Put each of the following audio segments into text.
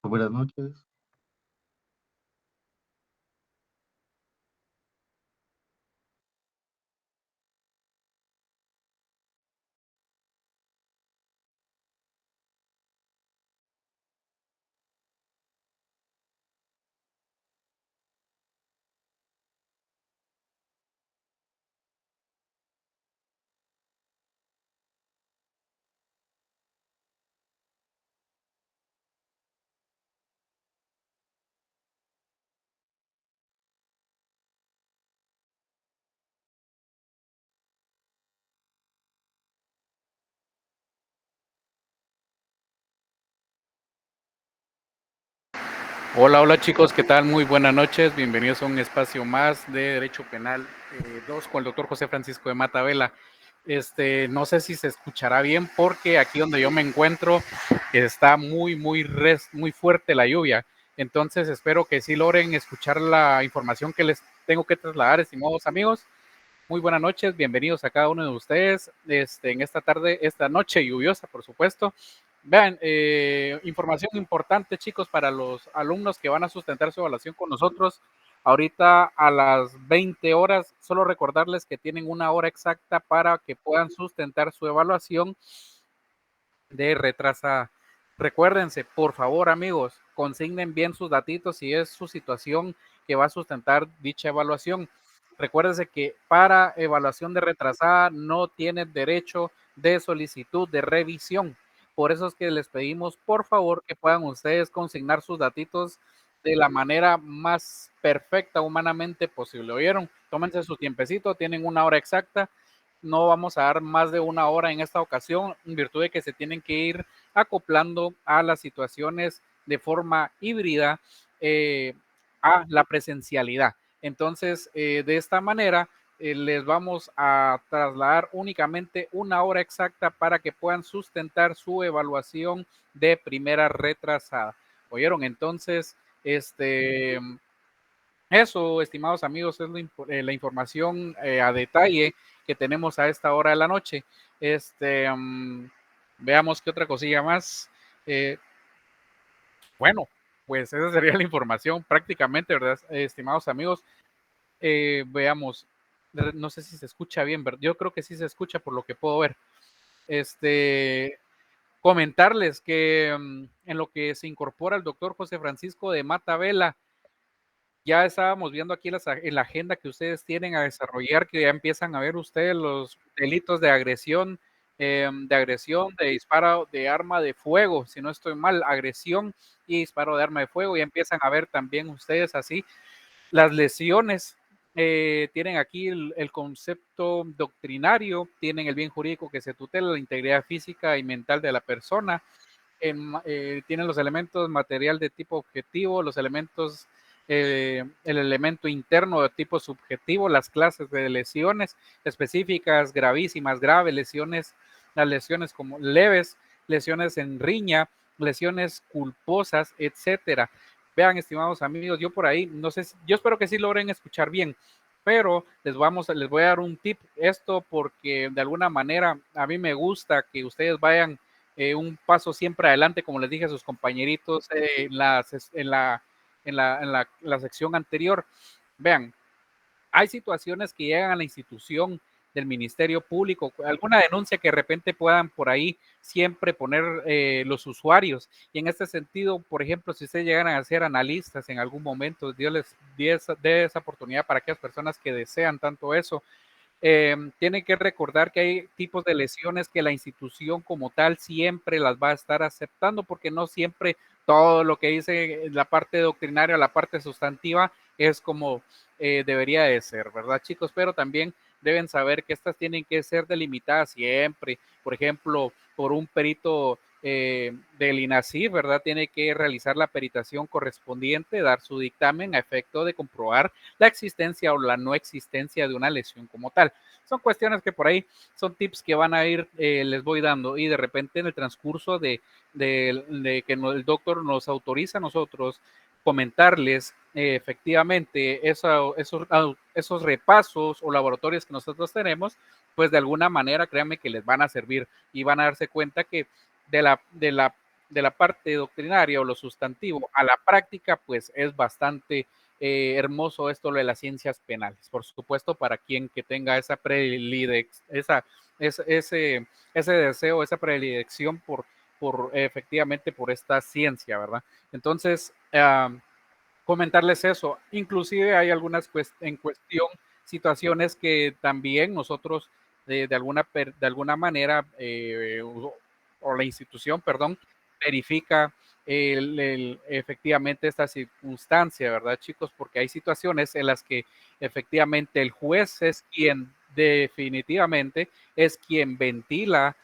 Buenas noches. Hola, hola chicos, ¿qué tal? Muy buenas noches, bienvenidos a un espacio más de Derecho Penal 2 con el doctor José Francisco de Matavela. No sé si se escuchará bien porque aquí donde yo me encuentro está muy fuerte la lluvia, entonces espero que sí logren escuchar la información que les tengo que trasladar, estimados amigos. Muy buenas noches, bienvenidos a cada uno de ustedes en esta tarde, esta noche lluviosa, por supuesto. Vean, información importante, chicos, para los alumnos que van a sustentar su evaluación con nosotros. Ahorita a las 20 horas, solo recordarles que tienen una hora exacta para que puedan sustentar su evaluación de retrasa. Recuérdense, por favor, amigos, consignen bien sus datitos si es su situación que va a sustentar dicha evaluación. Recuérdense que para evaluación de retrasada no tienen derecho de solicitud de revisión. Por eso es que les pedimos, por favor, que puedan ustedes consignar sus datitos de la manera más perfecta humanamente posible. ¿Oyeron? Tómense su tiempecito, tienen una hora exacta, no vamos a dar más de una hora en esta ocasión, en virtud de que se tienen que ir acoplando a las situaciones de forma híbrida a la presencialidad. Entonces, de esta manera, les vamos a trasladar únicamente una hora exacta para que puedan sustentar su evaluación de primera retrasada. ¿Oyeron? Entonces, eso, estimados amigos, es la información a detalle que tenemos a esta hora de la noche. Veamos qué otra cosilla más. Eh, bueno, pues esa sería la información prácticamente, ¿verdad? Estimados amigos, veamos. No sé si se escucha bien, ¿verdad? Yo creo que sí se escucha por lo que puedo ver. Comentarles que en lo que se incorpora el doctor José Francisco de Matavela, ya estábamos viendo aquí en la agenda que ustedes tienen a desarrollar, que ya empiezan a ver ustedes los delitos de disparo de arma de fuego, si no estoy mal, agresión y disparo de arma de fuego, ya empiezan a ver también ustedes así las lesiones. Tienen aquí el concepto doctrinario, tienen el bien jurídico que se tutela, la integridad física y mental de la persona, tienen los elementos material de tipo objetivo, los elementos, el elemento interno de tipo subjetivo, las clases de lesiones específicas, gravísimas, graves, lesiones, las lesiones como leves, lesiones en riña, lesiones culposas, etcétera. Vean, estimados amigos, yo por ahí, no sé, yo espero que sí logren escuchar bien, pero les voy a dar un tip, esto porque de alguna manera a mí me gusta que ustedes vayan un paso siempre adelante, como les dije a sus compañeritos en la sección anterior. Vean, hay situaciones que llegan a la institución del Ministerio Público, alguna denuncia que de repente puedan por ahí siempre poner los usuarios. Y en este sentido, por ejemplo, si ustedes llegan a ser analistas en algún momento, Dios les dé esa oportunidad para aquellas personas que desean tanto eso, tienen que recordar que hay tipos de lesiones que la institución como tal siempre las va a estar aceptando, porque no siempre todo lo que dice la parte doctrinaria, la parte sustantiva, es como debería de ser, ¿verdad, chicos? Pero también deben saber que estas tienen que ser delimitadas siempre. Por ejemplo, por un perito del INACIF, ¿verdad? Tiene que realizar la peritación correspondiente, dar su dictamen a efecto de comprobar la existencia o la no existencia de una lesión como tal. Son cuestiones que por ahí son tips que van a ir, les voy dando, y de repente en el transcurso de que el doctor nos autoriza a nosotros comentarles efectivamente esos repasos o laboratorios que nosotros tenemos, pues de alguna manera créanme que les van a servir y van a darse cuenta que de la de la parte doctrinaria o lo sustantivo a la práctica, pues es bastante hermoso esto de las ciencias penales. Por supuesto, para quien que tenga esa ese deseo, esa predilección por efectivamente por esta ciencia, ¿verdad? Entonces, comentarles eso. Inclusive hay algunas en cuestión situaciones que también nosotros de alguna manera o la institución, perdón, verifica efectivamente esta circunstancia, ¿verdad, chicos? Porque hay situaciones en las que efectivamente el juez es quien definitivamente es quien ventila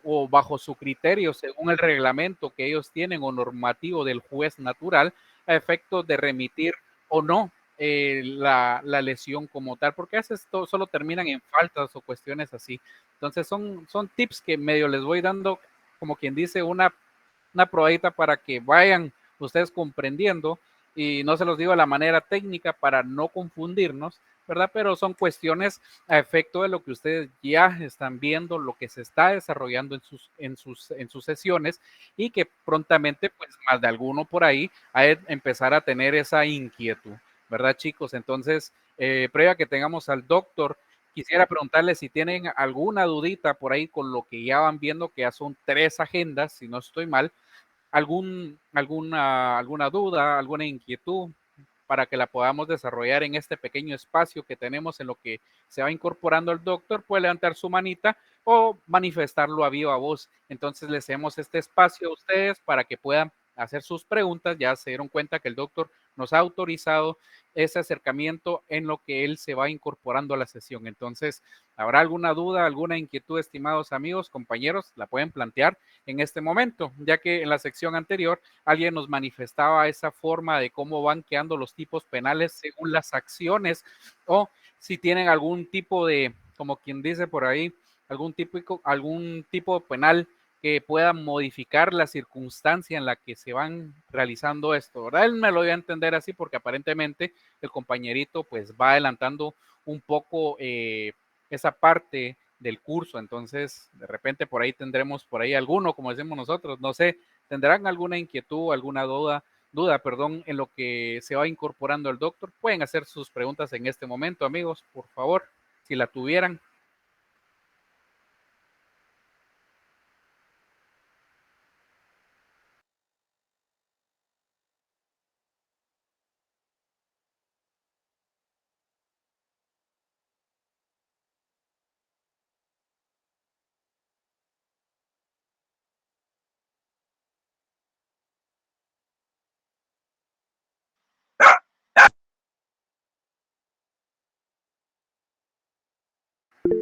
o bajo su criterio, según el reglamento que ellos tienen o normativo del juez natural, a efectos de remitir o no la lesión como tal, porque a veces solo terminan en faltas o cuestiones así. Entonces son tips que medio les voy dando, como quien dice, una probadita para que vayan ustedes comprendiendo y no se los digo de la manera técnica para no confundirnos, ¿verdad? Pero son cuestiones a efecto de lo que ustedes ya están viendo, lo que se está desarrollando en sus sesiones y que prontamente, pues más de alguno por ahí, a empezar a tener esa inquietud, ¿verdad, chicos? Entonces, previa que tengamos al doctor, quisiera preguntarles si tienen alguna dudita por ahí con lo que ya van viendo, que ya son 3 agendas, si no estoy mal, alguna duda, alguna inquietud para que la podamos desarrollar en este pequeño espacio que tenemos en lo que se va incorporando el doctor, puede levantar su manita o manifestarlo a viva voz. Entonces les damos este espacio a ustedes para que puedan hacer sus preguntas. Ya se dieron cuenta que el doctor nos ha autorizado ese acercamiento en lo que él se va incorporando a la sesión. Entonces, ¿habrá alguna duda, alguna inquietud, estimados amigos, compañeros? La pueden plantear en este momento, ya que en la sección anterior alguien nos manifestaba esa forma de cómo van quedando los tipos penales según las acciones o si tienen algún tipo de, como quien dice por ahí, algún tipo penal que pueda modificar la circunstancia en la que se van realizando esto, ¿verdad? Él me lo dio a entender así porque aparentemente el compañerito pues va adelantando un poco esa parte del curso, entonces de repente por ahí tendremos por ahí alguno, como decimos nosotros, no sé, tendrán alguna inquietud, alguna duda, en lo que se va incorporando el doctor, pueden hacer sus preguntas en este momento, amigos, por favor, si la tuvieran.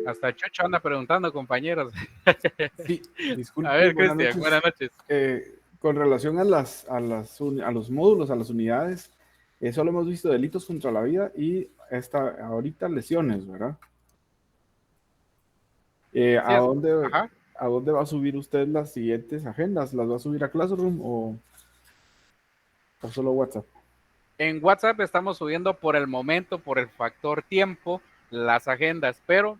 Hasta Chucho anda preguntando, compañeros. Sí, A disculpe, ver, buenas Cristian, noches. buenas noches. Con relación a a los módulos, a las unidades, solo hemos visto delitos contra la vida y ahorita lesiones, ¿verdad? Sí, ajá. ¿A dónde va a subir usted las siguientes agendas? ¿Las va a subir a Classroom o solo WhatsApp? En WhatsApp estamos subiendo por el momento, por el factor tiempo, las agendas, pero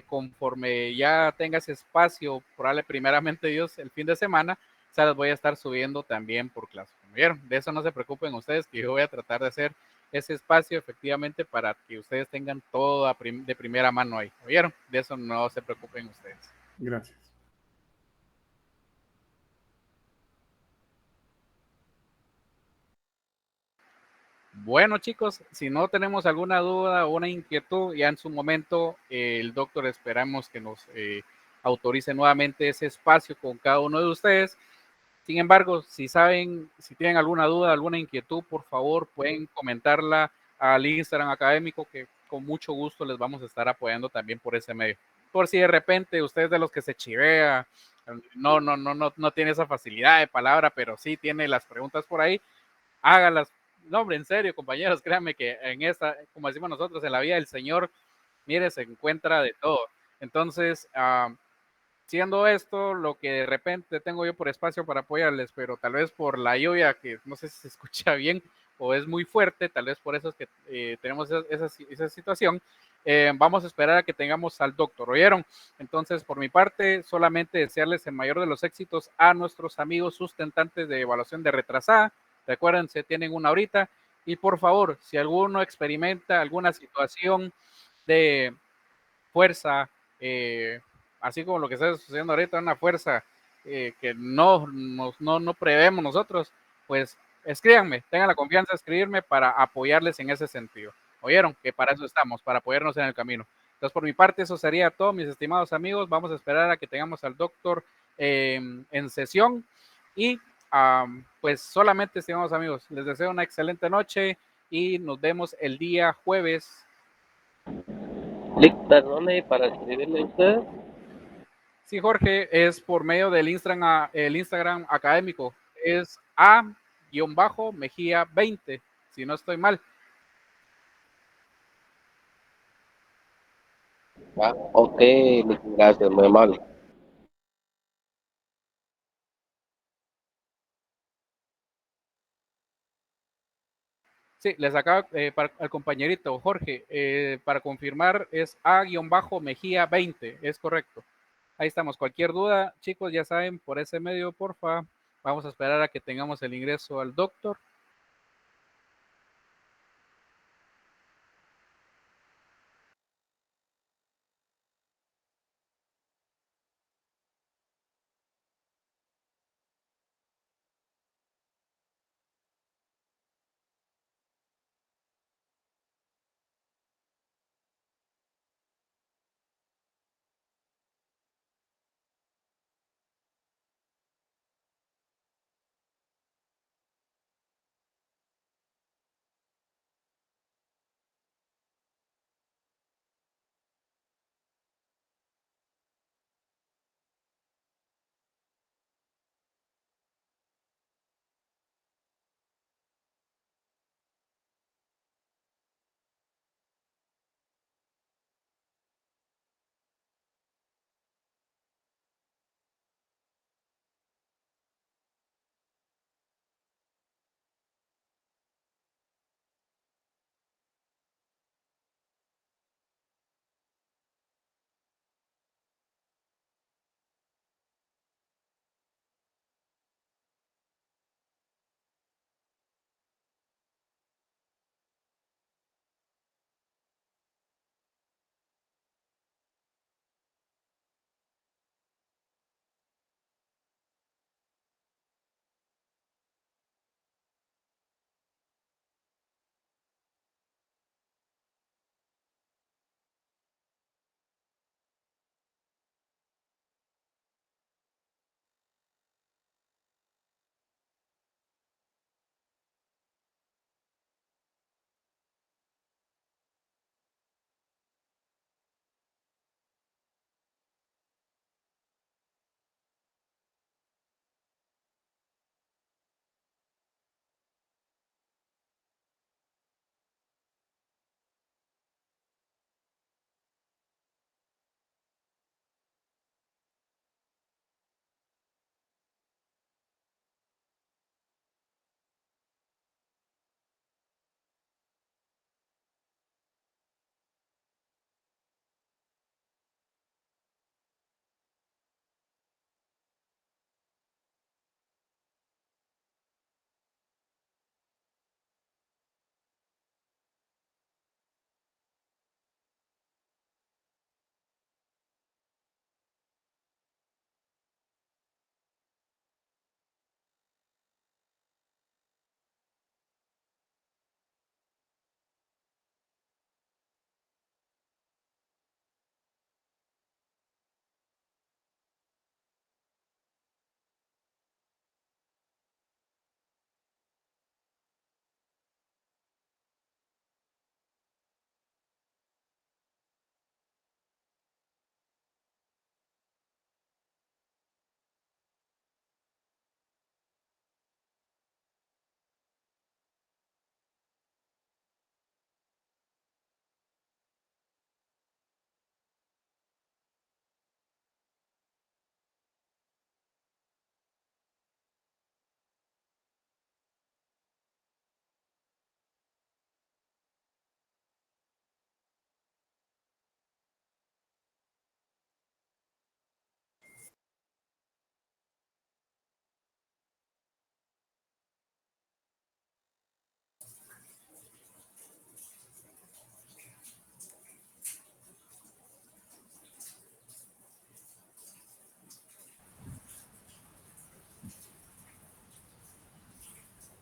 conforme ya tenga ese espacio, probable primeramente Dios, el fin de semana, se las voy a estar subiendo también por clase. ¿Vieron? De eso no se preocupen ustedes, que yo voy a tratar de hacer ese espacio efectivamente para que ustedes tengan todo de primera mano ahí. ¿Vieron? De eso no se preocupen ustedes. Gracias. Bueno, chicos, si no tenemos alguna duda o una inquietud, ya en su momento el doctor esperamos que nos autorice nuevamente ese espacio con cada uno de ustedes. Sin embargo, si saben, si tienen alguna duda, alguna inquietud, por favor, pueden comentarla al Instagram académico, que con mucho gusto les vamos a estar apoyando también por ese medio. Por si de repente ustedes de los que se chivea, no tiene esa facilidad de palabra, pero sí tiene las preguntas por ahí, hágalas. No, hombre, en serio, compañeros, créanme que en esta, como decimos nosotros, en la vida del Señor, mire, se encuentra de todo. Entonces, siendo esto lo que de repente tengo yo por espacio para apoyarles, pero tal vez por la lluvia, que no sé si se escucha bien o es muy fuerte, tal vez por eso es que tenemos esa situación. Vamos a esperar a que tengamos al doctor, ¿oyeron? Entonces, por mi parte, solamente desearles el mayor de los éxitos a nuestros amigos sustentantes de evaluación de retrasada. Recuerden, se tienen una horita. Y por favor, si alguno experimenta alguna situación de fuerza, así como lo que está sucediendo ahorita, una fuerza que no prevemos nosotros, pues escríbanme, tengan la confianza de escribirme para apoyarles en ese sentido. ¿Oyeron? Que para eso estamos, para apoyarnos en el camino. Entonces, por mi parte, eso sería todo, mis estimados amigos. Vamos a esperar a que tengamos al doctor en sesión y pues solamente, estimados amigos, les deseo una excelente noche y nos vemos el día jueves. Clic, perdone, para escribirle a usted. Sí, Jorge, es por medio del Instagram, el Instagram académico. Es A-Mejía 20, si no estoy mal. Ah, ok, gracias, muy amable. Sí, les acabo para al compañerito Jorge, para confirmar es A-Mejía 20, es correcto. Ahí estamos. Cualquier duda, chicos, ya saben, por ese medio, porfa. Vamos a esperar a que tengamos el ingreso al doctor.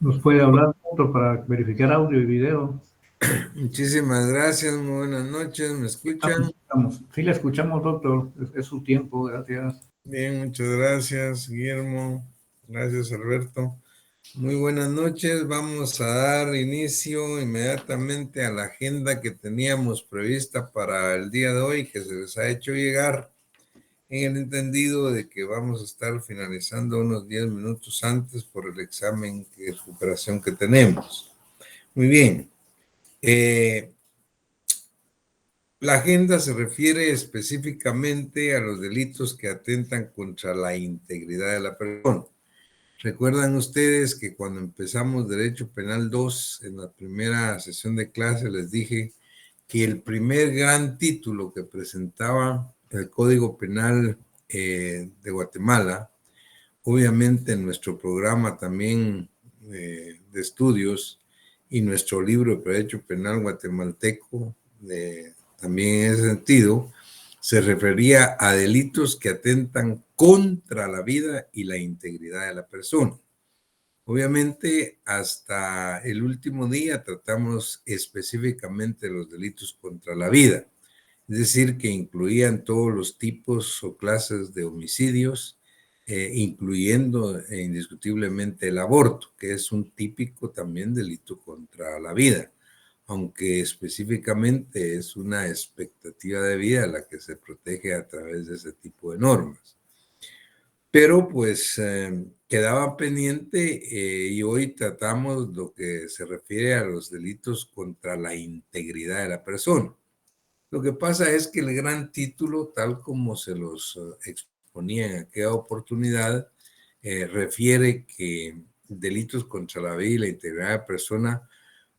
¿Nos puede hablar otro para verificar audio y video? Muchísimas gracias, muy buenas noches, ¿me escuchan? Sí, le escuchamos, doctor. Es su tiempo, gracias. Bien, muchas gracias, Guillermo. Gracias, Alberto. Muy buenas noches. Vamos a dar inicio inmediatamente a la agenda que teníamos prevista para el día de hoy, que se les ha hecho llegar, en el entendido de que vamos a estar finalizando unos 10 minutos antes por el examen de recuperación que tenemos. Muy bien. La agenda se refiere específicamente a los delitos que atentan contra la integridad de la persona. Recuerdan ustedes que cuando empezamos Derecho Penal 2, en la primera sesión de clase, les dije que el primer gran título que presentaba el Código Penal de Guatemala, obviamente en nuestro programa también de estudios y nuestro libro de Derecho Penal Guatemalteco, también en ese sentido, se refería a delitos que atentan contra la vida y la integridad de la persona. Obviamente, hasta el último día tratamos específicamente los delitos contra la vida, es decir, que incluían todos los tipos o clases de homicidios, incluyendo indiscutiblemente el aborto, que es un típico también delito contra la vida, aunque específicamente es una expectativa de vida la que se protege a través de ese tipo de normas. Pero pues quedaba pendiente y hoy tratamos lo que se refiere a los delitos contra la integridad de la persona. Lo que pasa es que el gran título, tal como se los exponía en aquella oportunidad, refiere que delitos contra la vida y la integridad de la persona,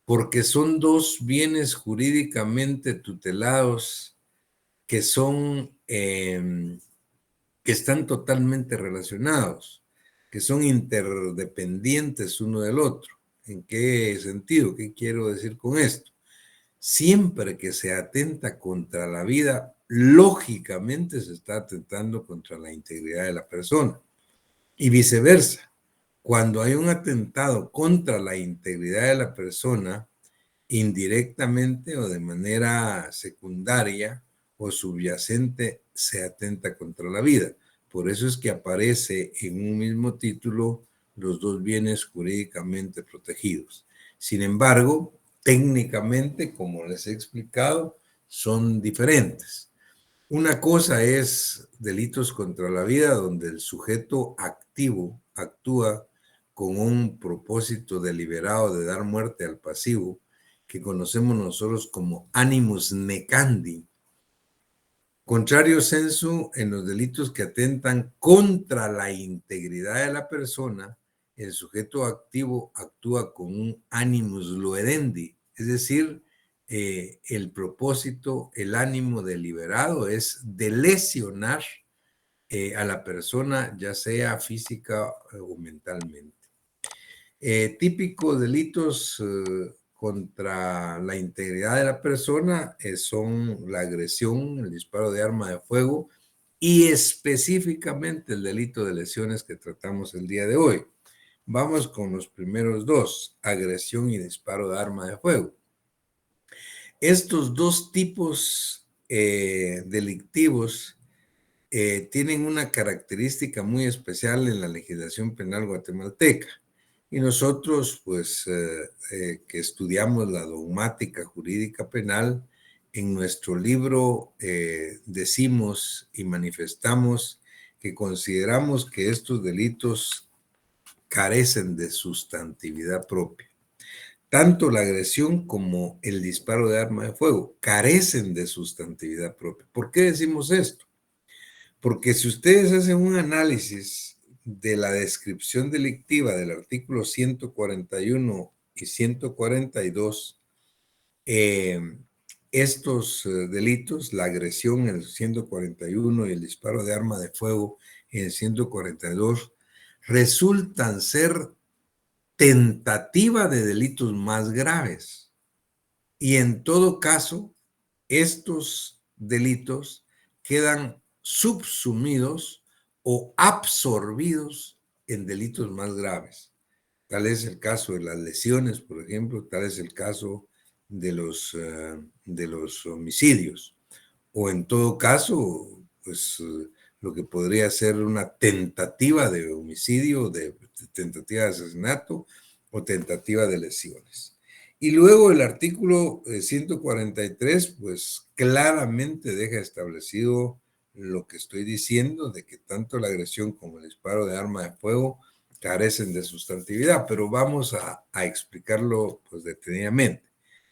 porque son dos bienes jurídicamente tutelados que son que están totalmente relacionados, que son interdependientes uno del otro. ¿En qué sentido? ¿Qué quiero decir con esto? Siempre que se atenta contra la vida, lógicamente se está atentando contra la integridad de la persona. Y viceversa, cuando hay un atentado contra la integridad de la persona, indirectamente o de manera secundaria o subyacente, se atenta contra la vida. Por eso es que aparece en un mismo título los dos bienes jurídicamente protegidos. Sin embargo, técnicamente, como les he explicado, son diferentes. Una cosa es delitos contra la vida, donde el sujeto activo actúa con un propósito deliberado de dar muerte al pasivo, que conocemos nosotros como animus necandi. Contrario sensu, en los delitos que atentan contra la integridad de la persona, el sujeto activo actúa con un animus loedendi, es decir, el propósito, el ánimo deliberado es de lesionar a la persona, ya sea física o mentalmente. Típicos delitos contra la integridad de la persona son la agresión, el disparo de arma de fuego y específicamente el delito de lesiones que tratamos el día de hoy. Vamos con los primeros dos, agresión y disparo de arma de fuego. Estos dos tipos delictivos tienen una característica muy especial en la legislación penal guatemalteca. Y nosotros, pues, que estudiamos la dogmática jurídica penal, en nuestro libro decimos y manifestamos que consideramos que estos delitos carecen de sustantividad propia. Tanto la agresión como el disparo de arma de fuego carecen de sustantividad propia. ¿Por qué decimos esto? Porque si ustedes hacen un análisis de la descripción delictiva del artículo 141 y 142, estos delitos, la agresión en el 141 y el disparo de arma de fuego en el 142, resultan ser tentativa de delitos más graves. Y en todo caso, estos delitos quedan subsumidos o absorbidos en delitos más graves. Tal es el caso de las lesiones, por ejemplo, tal es el caso de los homicidios. O en todo caso, pues lo que podría ser una tentativa de homicidio, de tentativa de asesinato o tentativa de lesiones. Y luego el artículo 143, pues claramente deja establecido lo que estoy diciendo, de que tanto la agresión como el disparo de arma de fuego carecen de sustantividad, pero vamos a explicarlo pues detenidamente.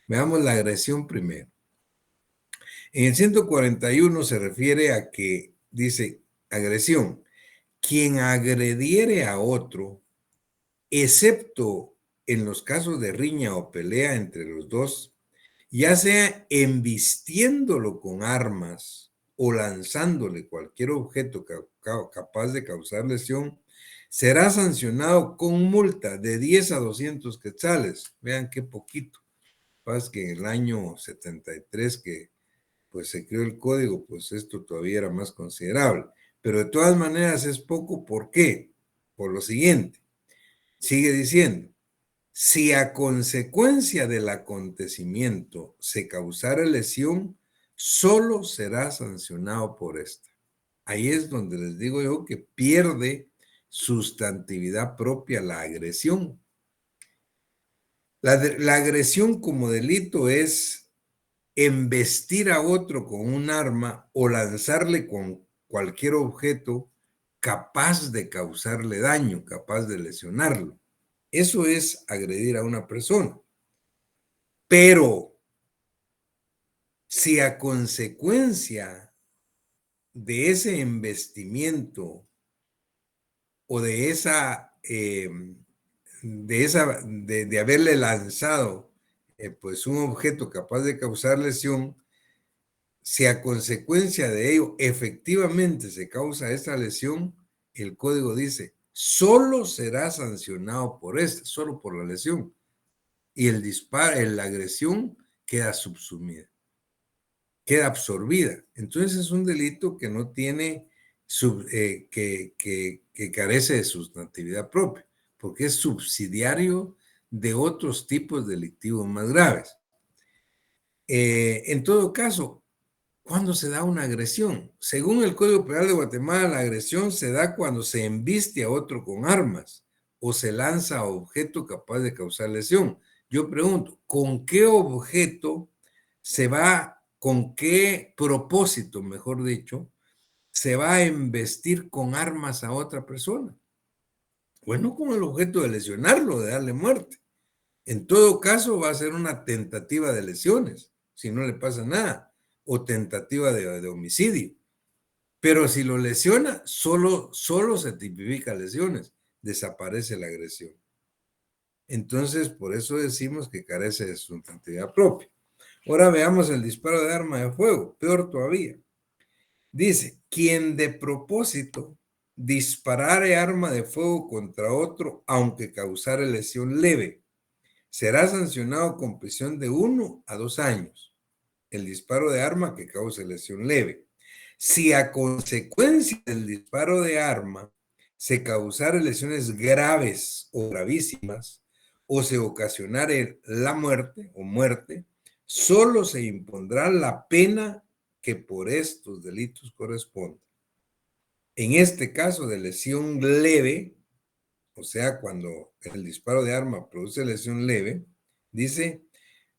Veamos la agresión primero. En el 141 se refiere a que dice agresión. Quien agrediere a otro, excepto en los casos de riña o pelea entre los dos, ya sea embistiéndolo con armas o lanzándole cualquier objeto capaz de causar lesión, será sancionado con multa de 10 a 200 quetzales. Vean qué poquito. Pasa que en el año 73 que pues se creó el código, pues esto todavía era más considerable. Pero de todas maneras es poco. ¿Por qué? Por lo siguiente. Sigue diciendo, si a consecuencia del acontecimiento se causara lesión, solo será sancionado por esta. Ahí es donde les digo yo que pierde sustantividad propia la agresión. La agresión como delito es embestir a otro con un arma o lanzarle con cualquier objeto capaz de causarle daño, capaz de lesionarlo. Eso es agredir a una persona. Pero si a consecuencia de ese embestimiento o de haberle lanzado pues un objeto capaz de causar lesión, si a consecuencia de ello efectivamente se causa esta lesión, el código dice, solo será sancionado por solo por la lesión. Y el disparo, la agresión queda subsumida, queda absorbida. Entonces es un delito que no tiene, que carece de sustantividad propia, porque es subsidiario de otros tipos delictivos más graves. En todo caso, ¿cuándo se da una agresión? Según el Código Penal de Guatemala, la agresión se da cuando se embiste a otro con armas o se lanza objeto capaz de causar lesión. Yo pregunto, ¿con qué objeto con qué propósito, mejor dicho, se va a embestir con armas a otra persona? Bueno, con el objeto de lesionarlo, de darle muerte. En todo caso, va a ser una tentativa de lesiones, si no le pasa nada, o tentativa de homicidio. Pero si lo lesiona, solo se tipifica lesiones, desaparece la agresión. Entonces, por eso decimos que carece de sustantividad propia. Ahora veamos el disparo de arma de fuego, peor todavía. Dice, quien de propósito disparare arma de fuego contra otro, aunque causare lesión leve, será sancionado con prisión de 1 a 2 años. El disparo de arma que cause lesión leve. Si a consecuencia del disparo de arma se causare lesiones graves o gravísimas o se ocasionare la muerte o muerte, solo se impondrá la pena que por estos delitos corresponde. En este caso de lesión leve, o sea, cuando el disparo de arma produce lesión leve, dice,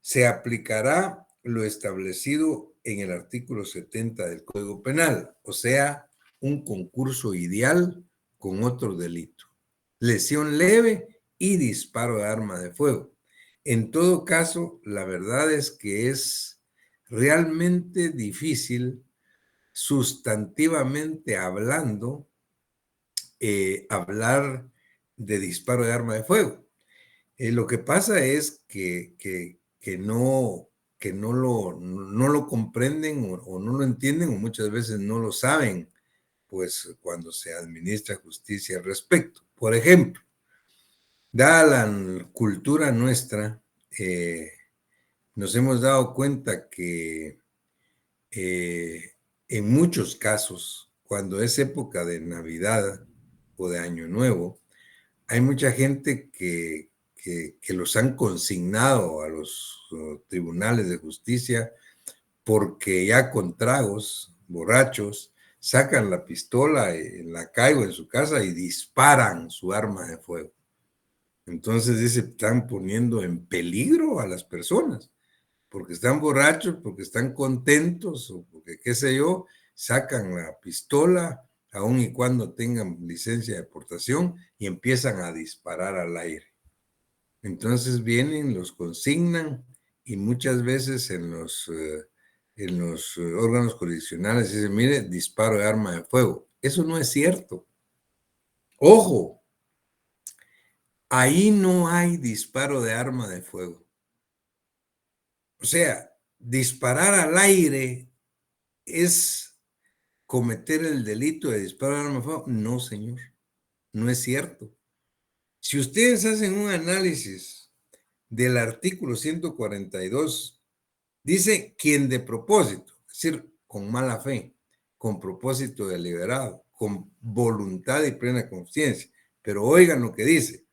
se aplicará lo establecido en el artículo 70 del Código Penal, o sea, un concurso ideal con otro delito. Lesión leve y disparo de arma de fuego. En todo caso, la verdad es que es realmente difícil, sustantivamente hablando, hablar de disparo de arma de fuego. Lo que pasa es que no lo comprenden o no lo entienden o muchas veces no lo saben, pues cuando se administra justicia al respecto. Por ejemplo, dada la cultura nuestra, nos hemos dado cuenta que en muchos casos, cuando es época de Navidad o de Año Nuevo, hay mucha gente que los han consignado a los tribunales de justicia porque ya con tragos, borrachos, sacan la pistola en la calle o en su casa y disparan su arma de fuego. Entonces dice, están poniendo en peligro a las personas, porque están borrachos, porque están contentos, o porque qué sé yo, sacan la pistola, aun y cuando tengan licencia de portación, y empiezan a disparar al aire. Entonces vienen, los consignan, y muchas veces en los órganos jurisdiccionales dicen, mire, disparo de arma de fuego. Eso no es cierto. ¡Ojo! Ahí no hay disparo de arma de fuego. O sea, disparar al aire es cometer el delito de disparo de arma de fuego. No, señor, no es cierto. Si ustedes hacen un análisis del artículo 142, dice quien de propósito, es decir, con mala fe, con propósito deliberado, con voluntad y plena conciencia. Pero oigan lo que dice,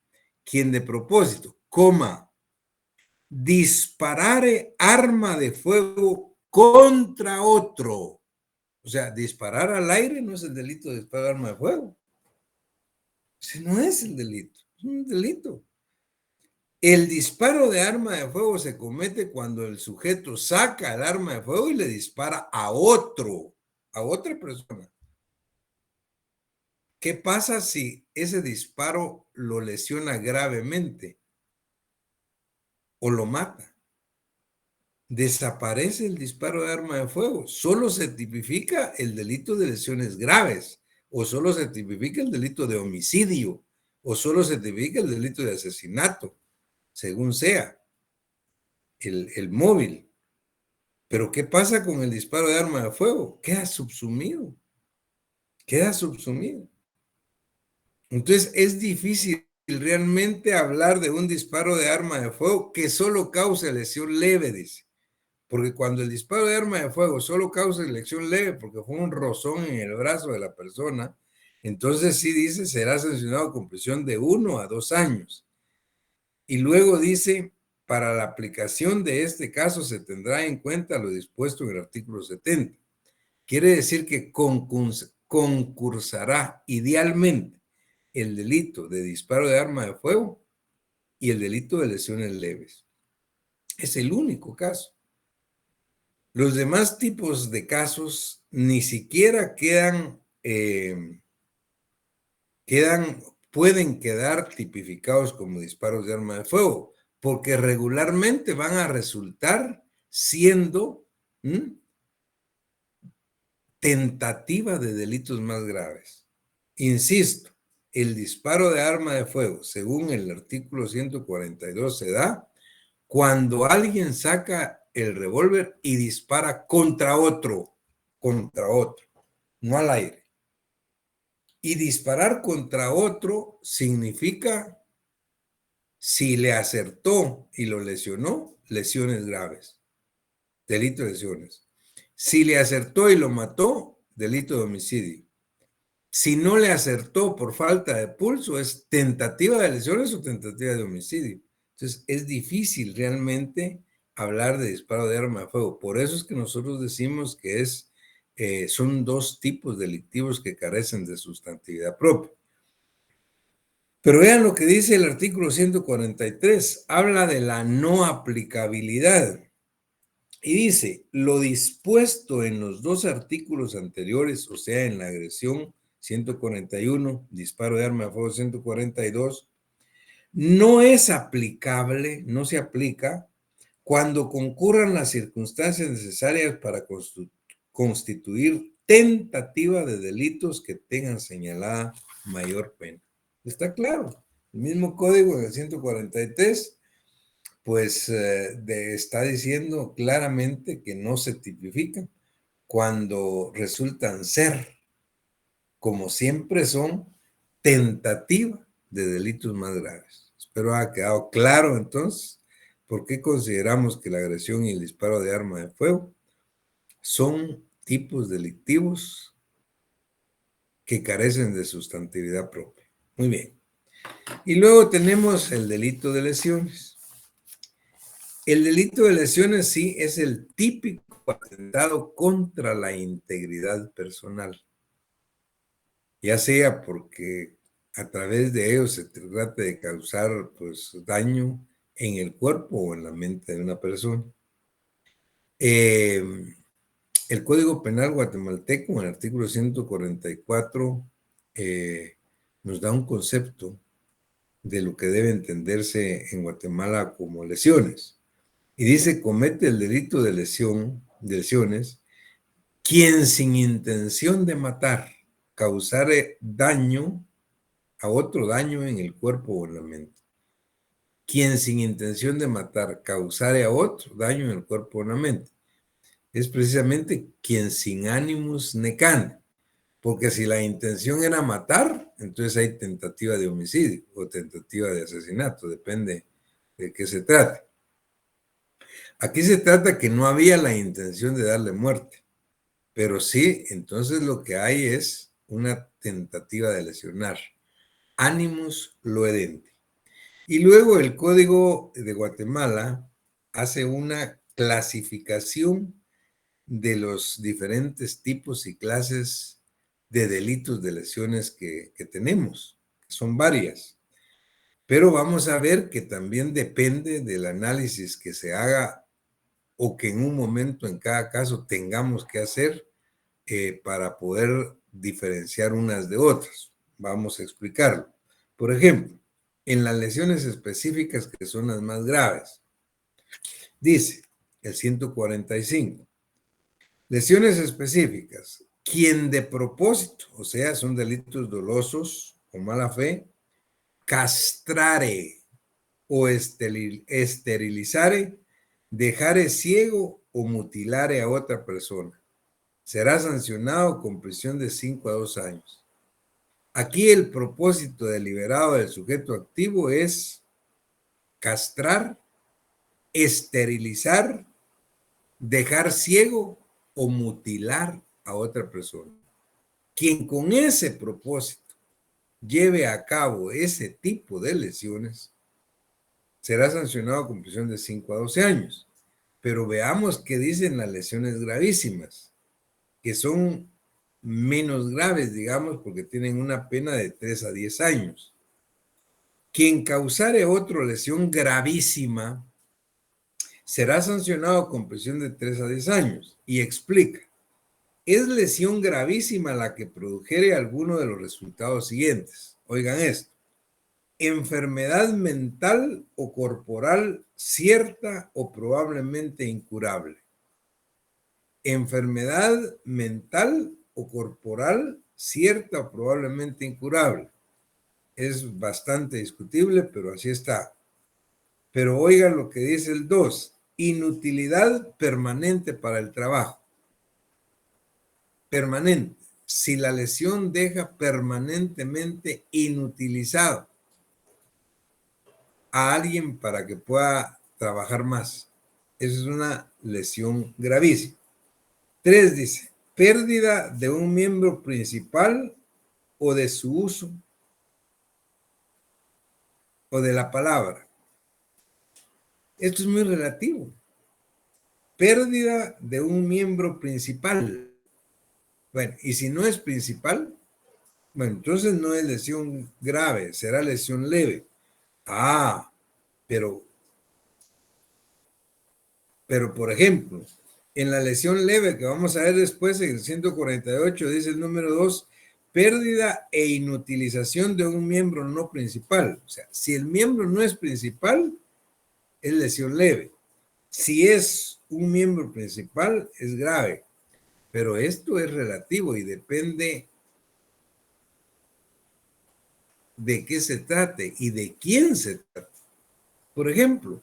quien de propósito, disparare arma de fuego contra otro. O sea, disparar al aire no es el delito de disparar arma de fuego. Ese no es el delito, es un delito. El disparo de arma de fuego se comete cuando el sujeto saca el arma de fuego y le dispara a otro, a otra persona. ¿Qué pasa si ese disparo lo lesiona gravemente o lo mata? Desaparece el disparo de arma de fuego. Solo se tipifica el delito de lesiones graves, o solo se tipifica el delito de homicidio, o solo se tipifica el delito de asesinato, según sea el móvil. Pero ¿qué pasa con el disparo de arma de fuego? Queda subsumido. Queda subsumido. Entonces es difícil realmente hablar de un disparo de arma de fuego que solo cause lesión leve, dice. Porque cuando el disparo de arma de fuego solo causa lesión leve porque fue un rozón en el brazo de la persona, entonces sí dice será sancionado con prisión de 1 a 2 años. Y luego dice, para la aplicación de este caso se tendrá en cuenta lo dispuesto en el artículo 70. Quiere decir que concursará idealmente el delito de disparo de arma de fuego y el delito de lesiones leves. Es el único caso. Los demás tipos de casos ni siquiera pueden quedar tipificados como disparos de arma de fuego, porque regularmente van a resultar siendo tentativa de delitos más graves. Insisto, el disparo de arma de fuego, según el artículo 142, se da cuando alguien saca el revólver y dispara contra otro, no al aire. Y disparar contra otro significa, si le acertó y lo lesionó, lesiones graves, delito de lesiones. Si le acertó y lo mató, delito de homicidio. Si no le acertó por falta de pulso, es tentativa de lesiones o tentativa de homicidio. Entonces, es difícil realmente hablar de disparo de arma de fuego. Por eso es que nosotros decimos que son dos tipos delictivos que carecen de sustantividad propia. Pero vean lo que dice el artículo 143. Habla de la no aplicabilidad. Y dice, lo dispuesto en los dos artículos anteriores, o sea, en la agresión 141, disparo de arma de fuego 142, no es aplicable, no se aplica cuando concurran las circunstancias necesarias para constituir tentativa de delitos que tengan señalada mayor pena. Está claro, el mismo código en el 143 pues está diciendo claramente que no se tipifican cuando resultan ser, como siempre son, tentativa de delitos más graves. Espero haya quedado claro entonces por qué consideramos que la agresión y el disparo de arma de fuego son tipos delictivos que carecen de sustantividad propia. Muy bien. Y luego tenemos el delito de lesiones. El delito de lesiones sí es el típico atentado contra la integridad personal, ya sea porque a través de ello se trata de causar pues, daño en el cuerpo o en la mente de una persona. El Código Penal guatemalteco, en el artículo 144, nos da un concepto de lo que debe entenderse en Guatemala como lesiones. Y dice, comete el delito de lesiones, quien sin intención de matar causare daño a otro daño en el cuerpo o en la mente. Quien sin intención de matar causare a otro daño en el cuerpo o en la mente. Es precisamente quien sin ánimos necane. Porque si la intención era matar, entonces hay tentativa de homicidio o tentativa de asesinato, depende de qué se trate. Aquí se trata que no había la intención de darle muerte, pero sí, entonces lo que hay es una tentativa de lesionar. Animus loedente. Y luego el Código de Guatemala hace una clasificación de los diferentes tipos y clases de delitos de lesiones que tenemos. Son varias. Pero vamos a ver que también depende del análisis que se haga o que en un momento en cada caso tengamos que hacer para poder diferenciar unas de otras. Vamos a explicarlo. Por ejemplo, en las lesiones específicas que son las más graves, dice el 145, lesiones específicas, quien de propósito, o sea, son delitos dolosos o mala fe, castrare o esterilizare, dejare ciego o mutilare a otra persona. Será sancionado con prisión de 5 a 2 años. Aquí el propósito deliberado del sujeto activo es castrar, esterilizar, dejar ciego o mutilar a otra persona. Quien con ese propósito lleve a cabo ese tipo de lesiones será sancionado con prisión de 5 a 12 años. Pero veamos qué dicen las lesiones gravísimas, que son menos graves, digamos, porque tienen una pena de 3 a 10 años. Quien causare a otro lesión gravísima será sancionado con prisión de 3 a 10 años. Y explica, es lesión gravísima la que produjere alguno de los resultados siguientes. Oigan esto. Enfermedad mental o corporal cierta o probablemente incurable. Enfermedad mental o corporal cierta o probablemente incurable. Es bastante discutible, pero así está. Pero oigan lo que dice el 2. Inutilidad permanente para el trabajo. Permanente. Si la lesión deja permanentemente inutilizado a alguien para que pueda trabajar más. Esa es una lesión gravísima. 3 dice, pérdida de un miembro principal o de su uso o de la palabra. Esto es muy relativo. Pérdida de un miembro principal. Bueno, y si no es principal, bueno, entonces no es lesión grave, será lesión leve. Ah, pero por ejemplo, en la lesión leve que vamos a ver después, en el 148, dice el número 2, pérdida e inutilización de un miembro no principal. O sea, si el miembro no es principal, es lesión leve. Si es un miembro principal, es grave. Pero esto es relativo y depende de qué se trate y de quién se trate. Por ejemplo,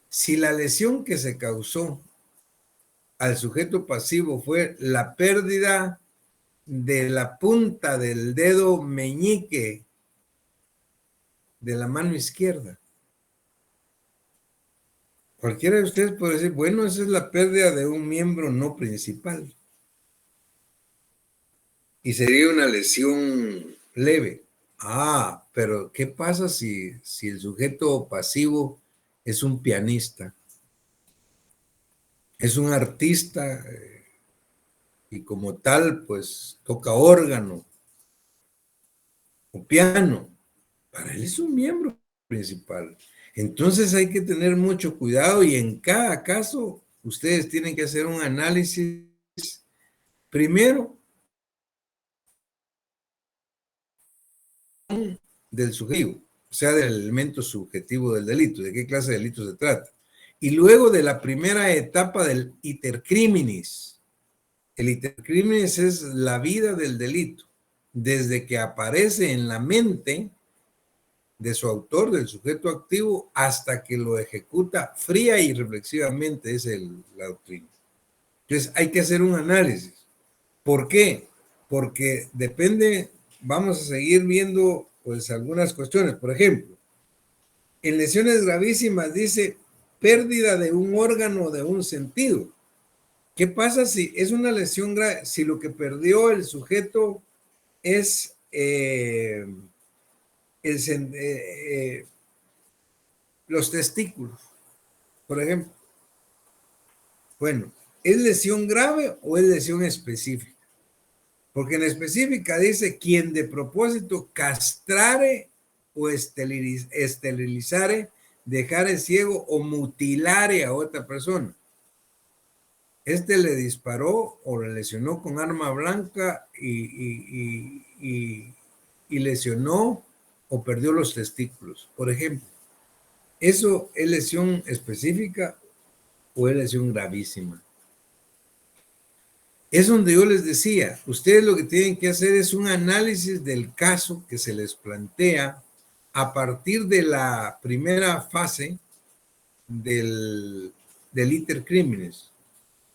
si la lesión que se causó al sujeto pasivo fue la pérdida de la punta del dedo meñique de la mano izquierda. Cualquiera de ustedes puede decir, bueno, esa es la pérdida de un miembro no principal. Y sería una lesión leve. Pero ¿qué pasa si el sujeto pasivo es un pianista? Es un artista y como tal, pues toca órgano o piano. Para él es un miembro principal. Entonces hay que tener mucho cuidado y en cada caso ustedes tienen que hacer un análisis primero del subjetivo, o sea, del elemento subjetivo del delito, de qué clase de delito se trata. Y luego de la primera etapa del iter criminis. El iter criminis es la vida del delito, desde que aparece en la mente de su autor, del sujeto activo, hasta que lo ejecuta fría y reflexivamente, es la doctrina. Entonces hay que hacer un análisis. ¿Por qué? Porque depende, vamos a seguir viendo pues algunas cuestiones. Por ejemplo, en lesiones gravísimas dice pérdida de un órgano o de un sentido. ¿Qué pasa si es una lesión grave? Si lo que perdió el sujeto es los testículos, por ejemplo. Bueno, ¿es lesión grave o es lesión específica? Porque en específica dice quien de propósito castrare o esterilizare, dejare ciego o mutilare a otra persona. Este le disparó o le lesionó con arma blanca y lesionó o perdió los testículos, por ejemplo. ¿Eso es lesión específica o es lesión gravísima? Es donde yo les decía, ustedes lo que tienen que hacer es un análisis del caso que se les plantea a partir de la primera fase del iter criminis,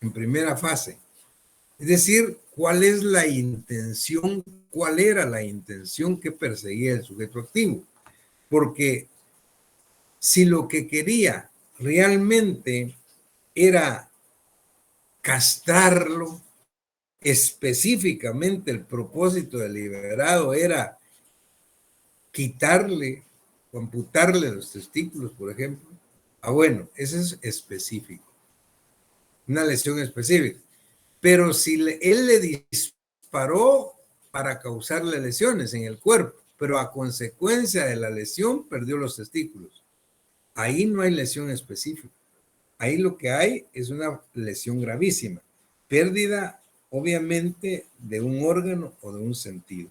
en primera fase. Es decir, cuál es la intención, cuál era la intención que perseguía el sujeto activo. Porque si lo que quería realmente era castrarlo, específicamente el propósito deliberado era quitarle o amputarle los testículos, por ejemplo. Bueno, ese es específico. Una lesión específica. Pero si él le disparó para causarle lesiones en el cuerpo, pero a consecuencia de la lesión perdió los testículos, ahí no hay lesión específica. Ahí lo que hay es una lesión gravísima. Pérdida, obviamente, de un órgano o de un sentido.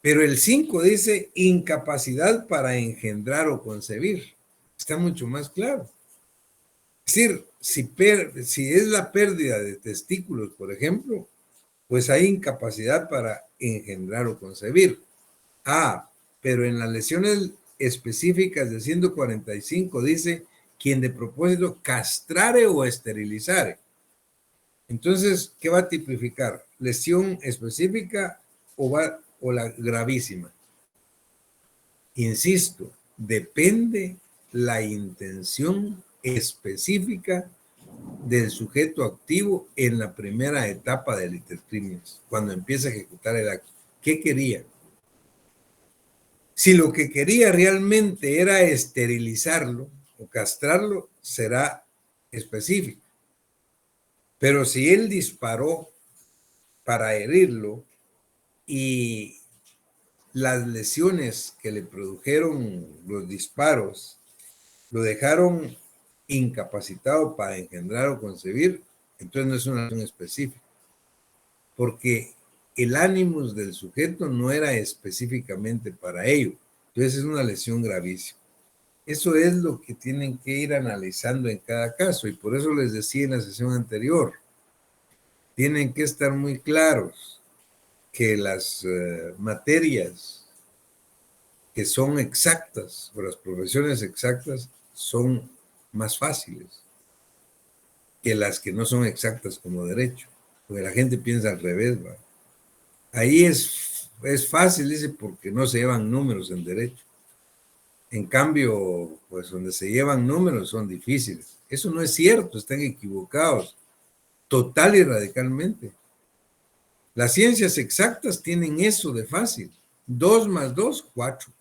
Pero el 5 dice incapacidad para engendrar o concebir. Está mucho más claro. Es decir, si es la pérdida de testículos, por ejemplo, pues hay incapacidad para engendrar o concebir. Pero en las lesiones específicas de 145 dice quien de propósito castrare o esterilizare. Entonces, ¿qué va a tipificar? ¿Lesión específica o la gravísima? Insisto, depende la intención específica del sujeto activo en la primera etapa del iter criminis, cuando empieza a ejecutar el acto. ¿Qué quería? Si lo que quería realmente era esterilizarlo o castrarlo, será específico. Pero si él disparó para herirlo y las lesiones que le produjeron los disparos lo dejaron incapacitado para engendrar o concebir, entonces no es una lesión específica, porque el ánimos del sujeto no era específicamente para ello. Entonces es una lesión gravísima. Eso es lo que tienen que ir analizando en cada caso, y por eso les decía en la sesión anterior, tienen que estar muy claros que las materias que son exactas, o las profesiones exactas, son más fáciles que las que no son exactas como derecho, porque la gente piensa al revés, ¿va? Ahí es fácil, dice, porque no se llevan números en derecho. En cambio, pues donde se llevan números son difíciles. Eso no es cierto, están equivocados, total y radicalmente. Las ciencias exactas tienen eso de fácil. 2 más 2, 4.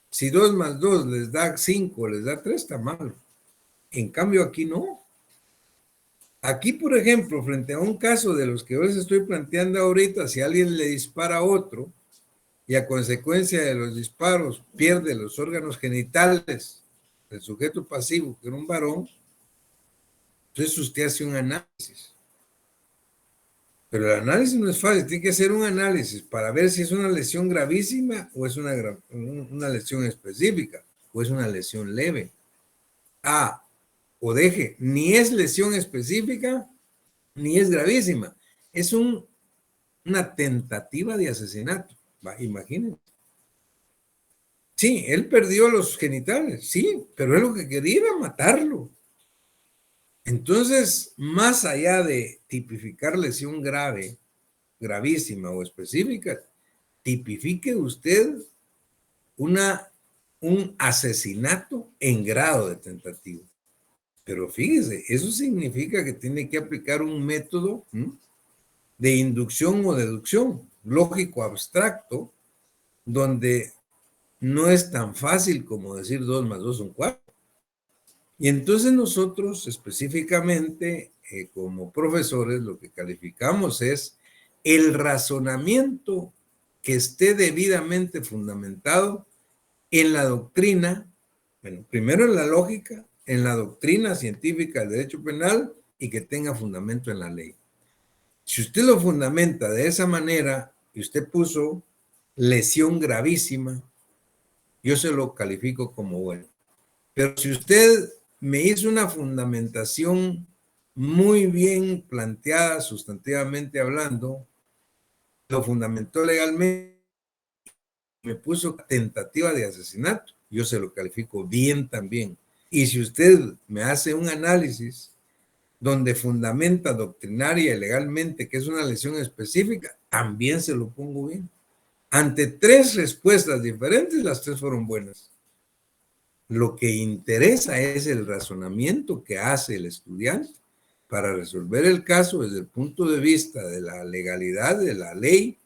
Si 2 más 2 les da 5, les da 3, está malo. En cambio, aquí no. Aquí, por ejemplo, frente a un caso de los que yo les estoy planteando ahorita, si alguien le dispara a otro y a consecuencia de los disparos pierde los órganos genitales del sujeto pasivo, que era un varón, entonces usted hace un análisis. Pero el análisis no es fácil, tiene que hacer un análisis para ver si es una lesión gravísima o es una lesión específica o es una lesión leve. O deje, ni es lesión específica ni es gravísima. Es una tentativa de asesinato. Imagínense. Sí, él perdió los genitales, sí, pero él lo que quería era matarlo. Entonces, más allá de tipificar lesión grave, gravísima o específica, tipifique usted un asesinato en grado de tentativa. Pero fíjese, eso significa que tiene que aplicar un método de inducción o deducción, lógico abstracto, donde no es tan fácil como decir 2 más 2 son 4. Y entonces nosotros específicamente, como profesores, lo que calificamos es el razonamiento que esté debidamente fundamentado en la doctrina, bueno, primero en la lógica, en la doctrina científica del derecho penal y que tenga fundamento en la ley. Si usted lo fundamenta de esa manera y usted puso lesión gravísima, yo se lo califico como bueno. Pero si usted me hizo una fundamentación muy bien planteada, sustantivamente hablando, lo fundamentó legalmente, me puso tentativa de asesinato, yo se lo califico bien también. Y si usted me hace un análisis donde fundamenta doctrinaria y legalmente que es una lesión específica, también se lo pongo bien. Ante 3 respuestas diferentes, las 3 fueron buenas. Lo que interesa es el razonamiento que hace el estudiante para resolver el caso desde el punto de vista de la legalidad, de la ley,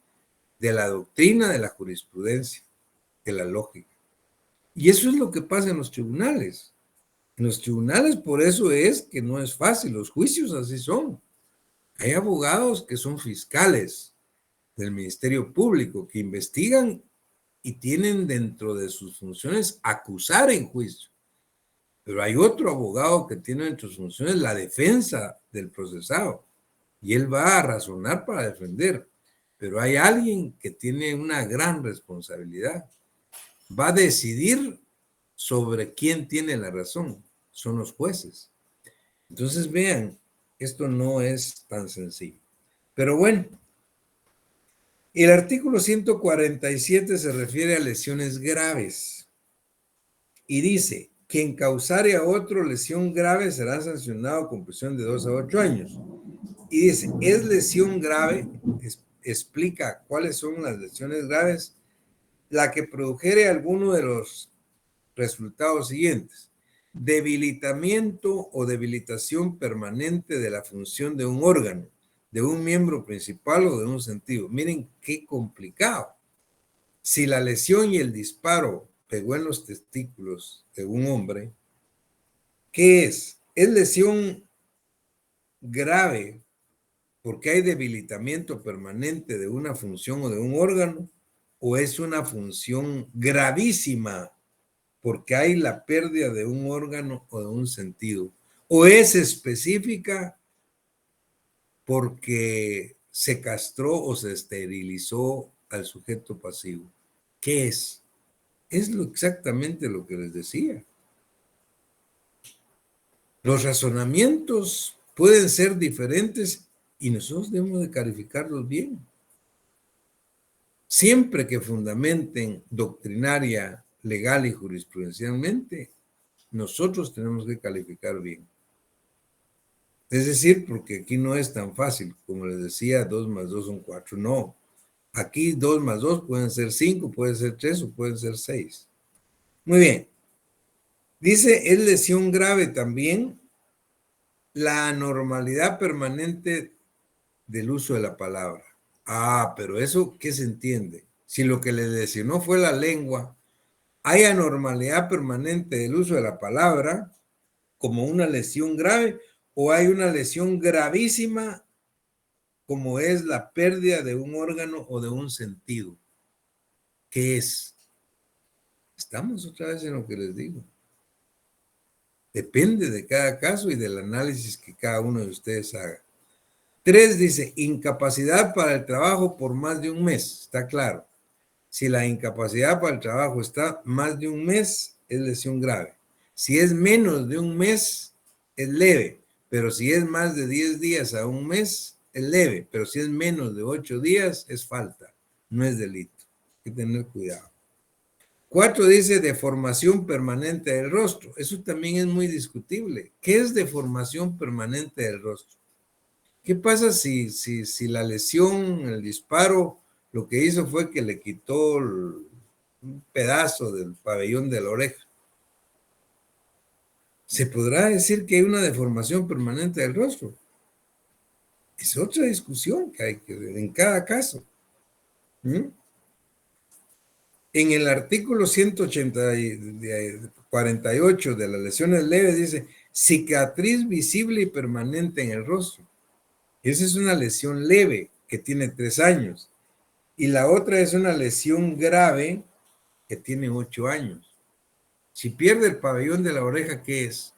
de la doctrina, de la jurisprudencia, de la lógica. Y eso es lo que pasa en los tribunales. En los tribunales por eso es que no es fácil, los juicios así son. Hay abogados que son fiscales del Ministerio Público que investigan y tienen dentro de sus funciones acusar en juicio. Pero hay otro abogado que tiene entre sus funciones la defensa del procesado y él va a razonar para defender. Pero hay alguien que tiene una gran responsabilidad. Va a decidir sobre quién tiene la razón. Son los jueces. Entonces vean, esto no es tan sencillo. Pero bueno, el artículo 147 se refiere a lesiones graves y dice: quien causare a otro lesión grave será sancionado con prisión de 2 a 8 años. Y dice, es lesión grave, explica cuáles son las lesiones graves, la que produjere alguno de los resultados siguientes: debilitamiento o debilitación permanente de la función de un órgano, de un miembro principal o de un sentido. Miren qué complicado. Si la lesión y el disparo pegó en los testículos de un hombre, ¿qué es? ¿Es lesión grave porque hay debilitamiento permanente de una función o de un órgano? ¿O es una función gravísima porque hay la pérdida de un órgano o de un sentido? ¿O es específica porque se castró o se esterilizó al sujeto pasivo? ¿Qué es? Es exactamente lo que les decía. Los razonamientos pueden ser diferentes y nosotros debemos de calificarlos bien. Siempre que fundamenten doctrinaria, legal y jurisprudencialmente, nosotros tenemos que calificar bien. Es decir, porque aquí no es tan fácil, como les decía, 2 más 2 son 4. No, aquí 2 más 2 pueden ser 5, pueden ser 3 o pueden ser 6. Muy bien. Dice, es lesión grave también la anormalidad permanente del uso de la palabra. Pero eso, ¿qué se entiende? Si lo que le lesionó fue la lengua, ¿hay anormalidad permanente del uso de la palabra como una lesión grave o hay una lesión gravísima como es la pérdida de un órgano o de un sentido? ¿Qué es? Estamos otra vez en lo que les digo. Depende de cada caso y del análisis que cada uno de ustedes haga. 3 dice, incapacidad para el trabajo por más de un mes. Está claro. Si la incapacidad para el trabajo está más de un mes, es lesión grave. Si es menos de un mes, es leve. Pero si es más de 10 días a un mes, es leve. Pero si es menos de 8 días, es falta. No es delito. Hay que tener cuidado. 4 dice deformación permanente del rostro. Eso también es muy discutible. ¿Qué es deformación permanente del rostro? ¿Qué pasa si la lesión, el disparo, lo que hizo fue que le quitó un pedazo del pabellón de la oreja? ¿Se podrá decir que hay una deformación permanente del rostro? Es otra discusión que hay que ver en cada caso. En el artículo 148 de las lesiones leves dice cicatriz visible y permanente en el rostro. Esa es una lesión leve que tiene 3 años. Y la otra es una lesión grave que tiene 8 años. Si pierde el pabellón de la oreja, ¿qué es?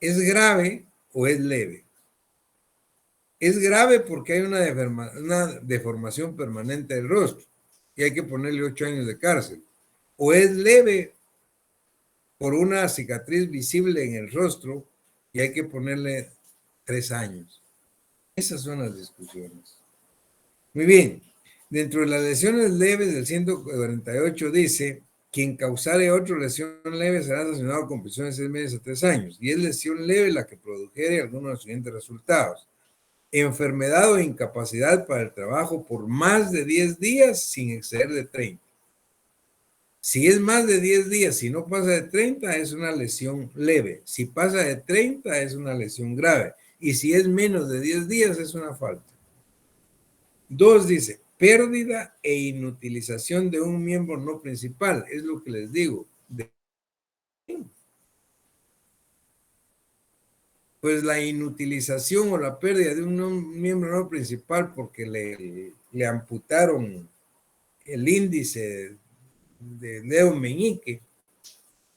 ¿Es grave o es leve? Es grave porque hay una deformación permanente del rostro y hay que ponerle 8 años de cárcel. O es leve por una cicatriz visible en el rostro y hay que ponerle 3 años. Esas son las discusiones. Muy bien. Dentro de las lesiones leves del 148 dice, quien causare otra lesión leve será sancionado con prisión de 6 meses a 3 años. Y es lesión leve la que produjere algunos de los siguientes resultados. Enfermedad o incapacidad para el trabajo por más de 10 días sin exceder de 30. Si es más de 10 días, si no pasa de 30, es una lesión leve. Si pasa de 30, es una lesión grave. Y si es menos de 10 días, es una falta. 2 dice, pérdida e inutilización de un miembro no principal. Es lo que les digo. Pues la inutilización o la pérdida de un miembro no principal porque le amputaron el índice de dedo meñique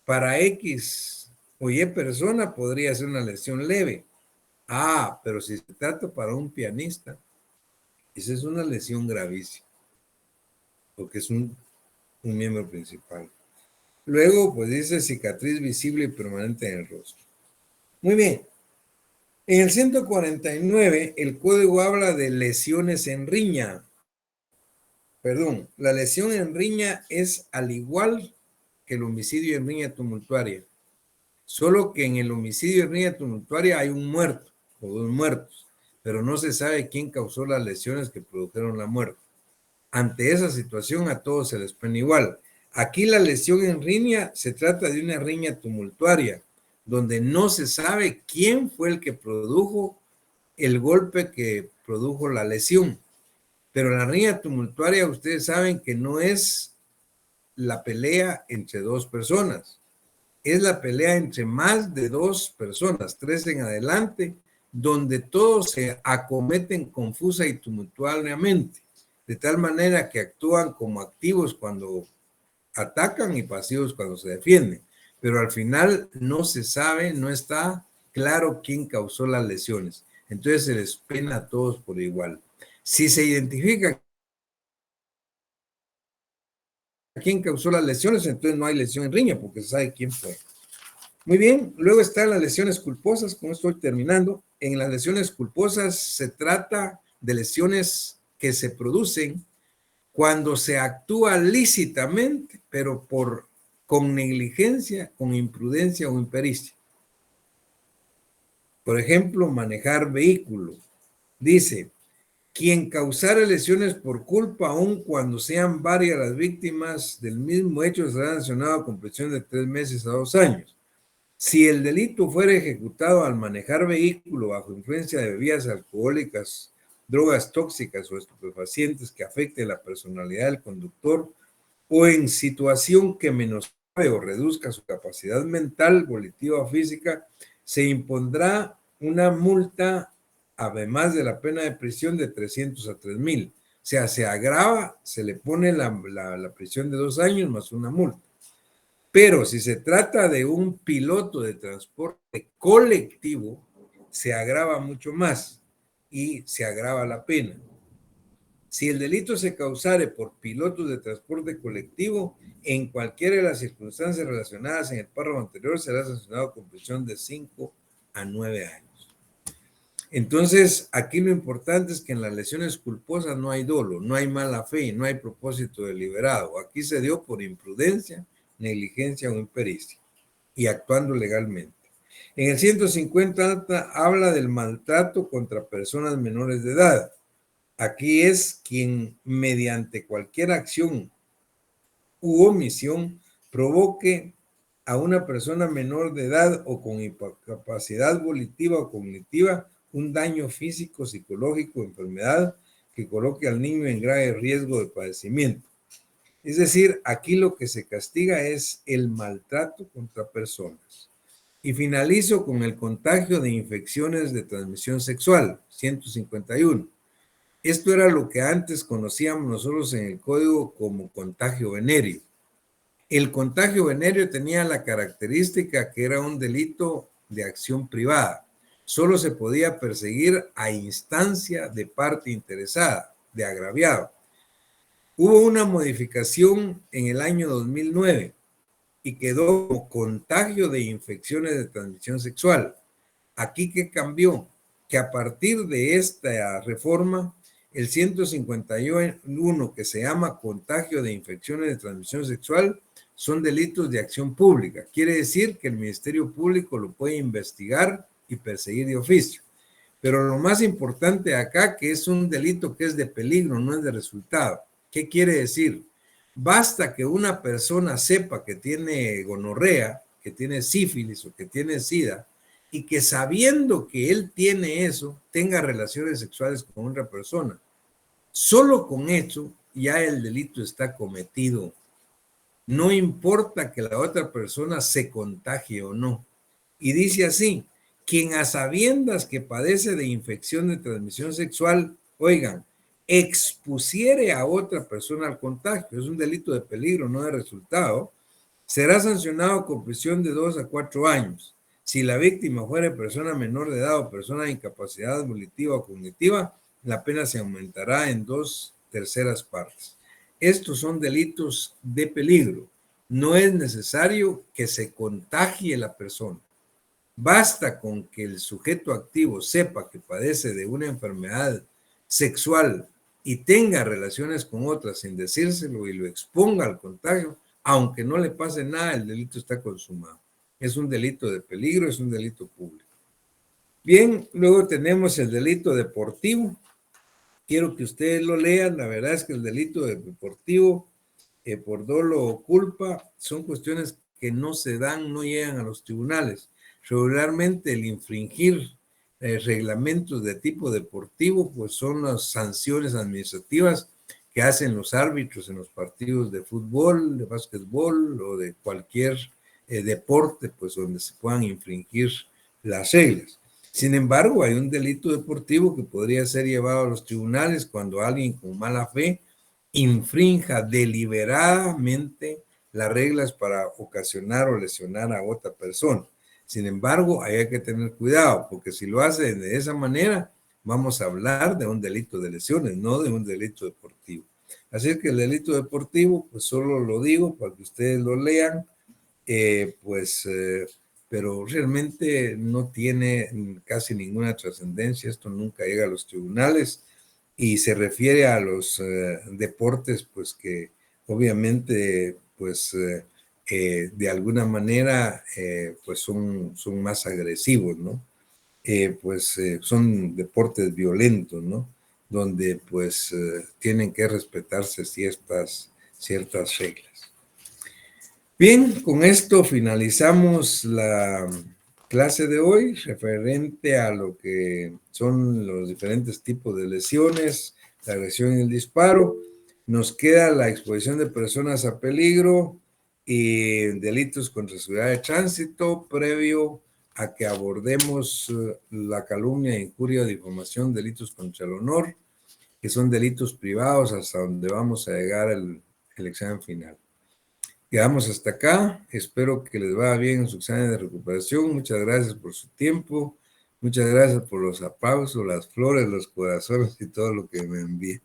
para X o Y persona podría ser una lesión leve. Pero si se trata para un pianista, esa es una lesión gravísima porque es un miembro principal. Luego, pues dice cicatriz visible y permanente en el rostro. Muy bien. En el 149, el código habla de lesiones en riña. Perdón, la lesión en riña es al igual que el homicidio en riña tumultuaria. Solo que en el homicidio en riña tumultuaria hay un muerto o 2 muertos, pero no se sabe quién causó las lesiones que produjeron la muerte. Ante esa situación a todos se les pone igual. Aquí la lesión en riña se trata de una riña tumultuaria, donde no se sabe quién fue el que produjo el golpe que produjo la lesión. Pero la riña tumultuaria, ustedes saben que no es la pelea entre 2 personas, es la pelea entre más de 2 personas, 3 en adelante, donde todos se acometen confusa y tumultuariamente, de tal manera que actúan como activos cuando atacan y pasivos cuando se defienden. Pero al final no se sabe, no está claro quién causó las lesiones. Entonces se les pena a todos por igual. Si se identifica quién causó las lesiones, entonces no hay lesión en riña porque se sabe quién fue. Muy bien, luego están las lesiones culposas, con esto estoy terminando. En las lesiones culposas se trata de lesiones que se producen cuando se actúa lícitamente, pero con negligencia, con imprudencia o impericia. Por ejemplo, manejar vehículo. Dice, quien causare lesiones por culpa, aun cuando sean varias las víctimas del mismo hecho, será sancionado con prisión de 3 meses a 2 años. Si el delito fuera ejecutado al manejar vehículo bajo influencia de bebidas alcohólicas drogas tóxicas o estupefacientes que afecten la personalidad del conductor o en situación que menoscabe o reduzca su capacidad mental, volitiva o física, se impondrá una multa, además de la pena de prisión, de 300 a 3,000. O sea, se agrava, se le pone la prisión de 2 años más una multa. Pero si se trata de un piloto de transporte colectivo, se agrava mucho más y se agrava la pena. Si el delito se causare por pilotos de transporte colectivo, en cualquiera de las circunstancias relacionadas en el párrafo anterior, será sancionado con prisión de 5 a 9 años. Entonces, aquí lo importante es que en las lesiones culposas no hay dolo, no hay mala fe, no hay propósito deliberado. Aquí se dio por imprudencia, negligencia o impericia y actuando legalmente. En el 150 habla del maltrato contra personas menores de edad. Aquí es quien mediante cualquier acción u omisión provoque a una persona menor de edad o con incapacidad volitiva o cognitiva un daño físico, psicológico, enfermedad que coloque al niño en grave riesgo de padecimiento. Es decir, aquí lo que se castiga es el maltrato contra personas. Y finalizo con el contagio de infecciones de transmisión sexual, 151. Esto era lo que antes conocíamos nosotros en el código como contagio venéreo. El contagio venéreo tenía la característica que era un delito de acción privada. Solo se podía perseguir a instancia de parte interesada, de agraviado. Hubo una modificación en el año 2009 y quedó como contagio de infecciones de transmisión sexual. Aquí, ¿qué cambió? Que a partir de esta reforma, el 151, que se llama contagio de infecciones de transmisión sexual, son delitos de acción pública. Quiere decir que el Ministerio Público lo puede investigar y perseguir de oficio. Pero lo más importante acá, que es un delito que es de peligro, no es de resultado. ¿Qué quiere decir? Basta que una persona sepa que tiene gonorrea, que tiene sífilis o que tiene sida, y que sabiendo que él tiene eso, tenga relaciones sexuales con otra persona. Solo con eso ya el delito está cometido. No importa que la otra persona se contagie o no. Y dice así, quien a sabiendas que padece de infección de transmisión sexual, oigan, expusiere a otra persona al contagio, es un delito de peligro, no de resultado, será sancionado con prisión de 2 a 4 años. Si la víctima fuera persona menor de edad o persona de incapacidad volitiva o cognitiva, la pena se aumentará en 2/3 partes. Estos son delitos de peligro. No es necesario que se contagie la persona. Basta con que el sujeto activo sepa que padece de una enfermedad sexual y tenga relaciones con otras sin decírselo y lo exponga al contagio, aunque no le pase nada, el delito está consumado. Es un delito de peligro, es un delito público. Bien, luego tenemos el delito deportivo. Quiero que ustedes lo lean. La verdad es que el delito deportivo por dolo o culpa son cuestiones que no se dan, no llegan a los tribunales. Regularmente el infringir reglamentos de tipo deportivo, pues son las sanciones administrativas que hacen los árbitros en los partidos de fútbol, de básquetbol o de cualquier deporte, pues donde se puedan infringir las reglas. Sin embargo, hay un delito deportivo que podría ser llevado a los tribunales cuando alguien con mala fe infrinja deliberadamente las reglas para ocasionar o lesionar a otra persona. Sin embargo, hay que tener cuidado, porque si lo hace de esa manera, vamos a hablar de un delito de lesiones, no de un delito deportivo. Así que el delito deportivo, pues solo lo digo para que ustedes lo lean, pero realmente no tiene casi ninguna trascendencia, esto nunca llega a los tribunales y se refiere a los deportes, pues que obviamente, pues de alguna manera, pues son más agresivos, ¿no? Son deportes violentos, ¿no? Donde pues tienen que respetarse ciertas reglas. Bien, con esto finalizamos clase de hoy, referente a lo que son los diferentes tipos de lesiones, la agresión y el disparo. Nos queda la exposición de personas a peligro y delitos contra la seguridad de tránsito, previo a que abordemos la calumnia, injuria, difamación, delitos contra el honor, que son delitos privados hasta donde vamos a llegar el examen final. Quedamos hasta acá. Espero que les vaya bien en su examen de recuperación. Muchas gracias por su tiempo. Muchas gracias por los aplausos, las flores, los corazones y todo lo que me envíen.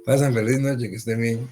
Pasen feliz noche, que estén bien.